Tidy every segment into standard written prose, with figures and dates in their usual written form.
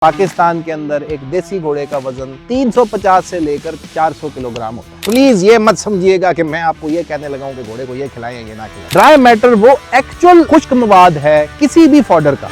पाकिस्तान के अंदर एक देसी घोड़े का वजन 350 से लेकर 400 किलोग्राम होता है। प्लीज ये मत समझिएगा कि मैं आपको ये कहने लगा हूं कि घोड़े को ये खिलाएं ये ना खिलाएं। ड्राई मैटर वो एक्चुअल खुश्क मवाद है किसी भी फॉडर का।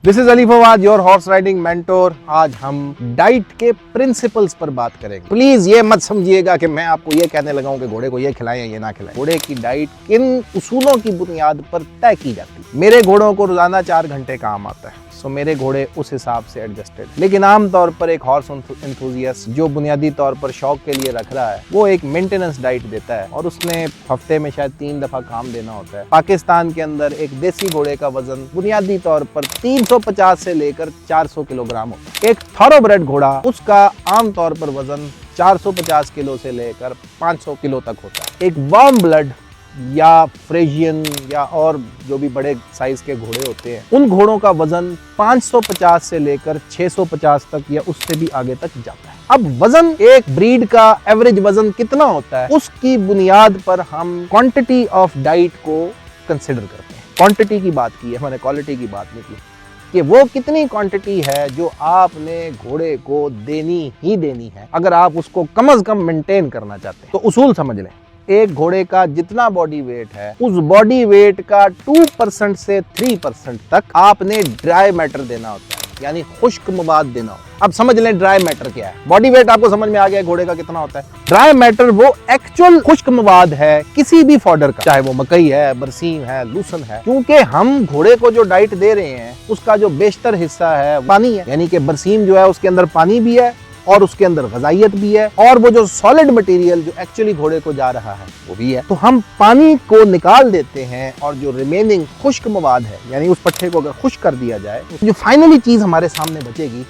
This is Ali Fawad, your horse riding mentor. आज हम डाइट के प्रिंसिपल्स पर बात करेंगे। प्लीज ये मत समझिएगा कि मैं आपको ये कहने लगा हूं कि घोड़े को ये खिलाएं ये ना खिलाएं। घोड़े की डाइट किन उसूलों की बुनियाद पर तय की जाती है। मेरे घोड़ों को रोजाना 4 घंटे काम आता है, सो मेरे घोड़े उस हिसाब से एडजस्टेड। लेकिन आमतौर पर एक हॉर्स एंथुसियास्ट जो बुनियादी तौर पर शौक के लिए रख रहा है, वो एक मेंटेनेंस डाइट देता है और उसने हफ्ते में शायद 3 दफा काम देना होता है। पाकिस्तान के अंदर एक देसी घोड़े का वजन बुनियादी तौर पर 350 से लेकर 400 किलोग्राम होता है। एक थॉरोब्रेड घोड़ा, उसका आमतौर पर वजन 450 किलो से लेकर 500 किलो तक होता है। एक वार्म ब्लड या फ्रेजियन या और जो भी बड़े साइज के घोड़े होते हैं, उन घोड़ों का वजन 550 से लेकर 650 तक या उससे भी आगे तक जाता है। अब वजन, एक ब्रीड का एवरेज वजन कितना होता है, उसकी बुनियाद पर हम क्वांटिटी ऑफ डाइट को कंसिडर करते हैं। क्वांटिटी की बात की है, मैंने क्वालिटी की बात नहीं की कि वो कितनी क्वांटिटी है जो आपने घोड़े को देनी ही देनी है अगर आप उसको कम से कम मेंटेन करना चाहते हैं। तो उसूल समझ लें, एक घोड़े का जितना बॉडी वेट है, उस बॉडी वेट का 2% से 3% तक आपने ड्राई मैटर देना होता है, यानी खुश्क मवाद देना होता है। अब समझ लें ड्राई मैटर क्या है। बॉडी वेट आपको समझ में आ गया घोड़े का कितना होता है। ड्राई मैटर वो एक्चुअल खुश्क मवाद है किसी भी फॉडर का, चाहे वो मकई है, बरसीम है, लूसन है। क्योंकि हम घोड़े को जो डाइट दे रहे हैं उसका जो बेशतर हिस्सा है पानी है, यानी कि बरसीम जो है उसके अंदर पानी भी है और उसके अंदर ग़िज़ाइयत भी है, और वो जो सॉलिड मटेरियल जो एक्चुअली घोड़े को जा रहा है वो भी है। तो हम पानी को निकाल देते हैं और जो रिमेनिंग खुश्क मवाद है, यानी उस पट्टे को अगर खुश्क कर दिया जाए, जो फाइनली चीज हमारे सामने बचेगी,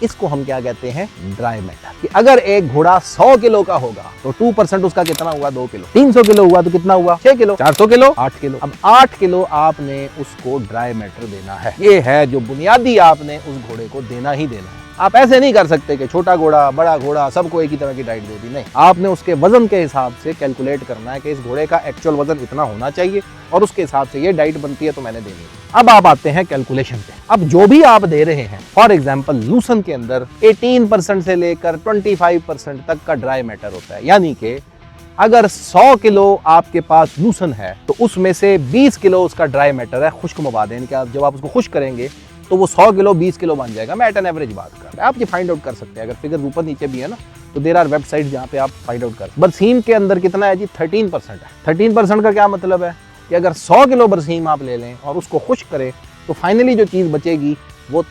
इसको हम क्या कहते हैं, ड्राई मैटर। कि अगर एक घोड़ा 100 किलो का होगा तो 2% उसका कितना हुआ, 2 किलो। 300 किलो हुआ तो कितना हुआ, 6 किलो। 400 kilo, 8 kilo. अब 8 किलो आपने उसको ड्राई मैटर देना है। ये है जो बुनियादी आपने उस घोड़े को देना ही देना है। आप ऐसे नहीं कर सकते कि छोटा घोड़ा, बड़ा घोड़ा, सबको एक ही तरह की डाइट दे दी। नहीं, आपने उसके वजन के हिसाब से कैलकुलेट करना है कि इस घोड़े का एक्चुअल वजन इतना होना चाहिए और उसके हिसाब से ये डाइट बनती है तो मैंने देनी है। अब आप आते हैं कैलकुलेशन पे। अब जो भी आप दे रहे हैं, फॉर एग्जाम्पल लूसन के अंदर 18% से लेकर 25% तक का ड्राई मैटर होता है, यानी कि अगर 100 किलो आपके पास लूसन है तो उसमें से 20 किलो उसका ड्राई मैटर है, खुश्क मवाद है। यानी कि जब आप उसको खुश्क करेंगे तो वो 100 किलो 20 किलो बन जाएगा। मैं एट एन एवरेज बात कर रहा हूं, आप ये फाइंड आउट कर सकते हैं। अगर फिगर ऊपर नीचे भी है ना, तो देयर आर वेबसाइट जहां पे आप फाइंड आउट कर सकते हैं। बरसीम के अंदर कितना है जी, 13% है। 13% का क्या मतलब है कि अगर 100 किलो बरसीम आप ले लें और उसको खुश्क करें तो फाइनली जो चीज बचेगी वो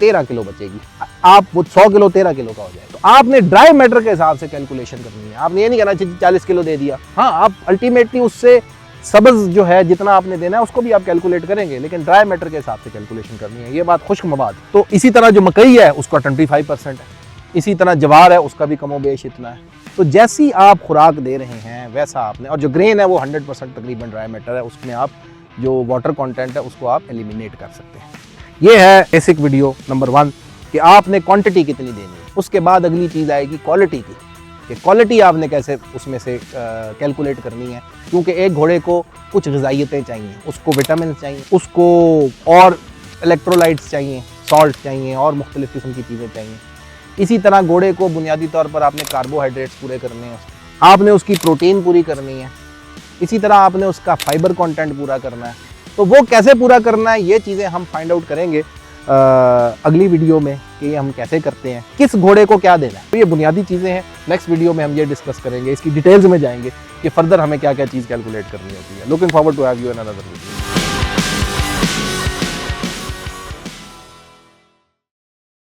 13 किलो बचेगी। आप वो 100 किलो 13 किलो का हो जाए। तो आपने ड्राई मैटर के हिसाब से कैलकुलेशन करनी है। आपने ये नहीं कहना चाहिए 40 किलो दे दिया। हाँ, आप अल्टीमेटली उससे सब्ज जो है जितना आपने देना है उसको भी आप कैलकुलेट करेंगे, लेकिन ड्राई मैटर के हिसाब से कैलकुलेशन करनी है। ये बात खुश्क मवाद। तो इसी तरह जो मकई है उसका 25% है, इसी तरह जवार है उसका भी कमोबेश इतना है। तो जैसी आप खुराक दे रहे हैं वैसा आपने, और जो ग्रेन है वो 100% तकरीबन ड्राई मैटर है, उसमें आप जो वाटर कंटेंट है उसको आप एलिमिनेट कर सकते हैं। ये है बेसिक वीडियो नंबर 1 कि आपने क्वांटिटी कितनी देनी है। उसके बाद अगली चीज़ आएगी क्वालिटी की, कि क्वालिटी आपने कैसे उसमें से कैलकुलेट करनी है। क्योंकि एक घोड़े को कुछ ग़िज़ाइयतें चाहिए, उसको विटामिन चाहिए, उसको और इलेक्ट्रोलाइट्स चाहिए, सॉल्ट चाहिए और मुख्तलिफ़ किस्म की चीज़ें चाहिए। इसी तरह घोड़े को बुनियादी तौर पर आपने कार्बोहाइड्रेट्स पूरे करने हैं, आपने उसकी प्रोटीन पूरी करनी है, इसी तरह आपने उसका फाइबर कंटेंट पूरा करना है। तो वो कैसे पूरा करना है, ये चीज़ें हम फाइंड आउट करेंगे अगली वीडियो में कि ये हम कैसे करते हैं, किस घोड़े को क्या देना है। तो ये बुनियादी चीज़ें हैं। नेक्स्ट वीडियो में हम ये डिस्कस करेंगे, इसकी डिटेल्स में जाएंगे कि फर्दर हमें क्या क्या चीज़ कैलकुलेट करनी होती है। Looking forward to have you in another video.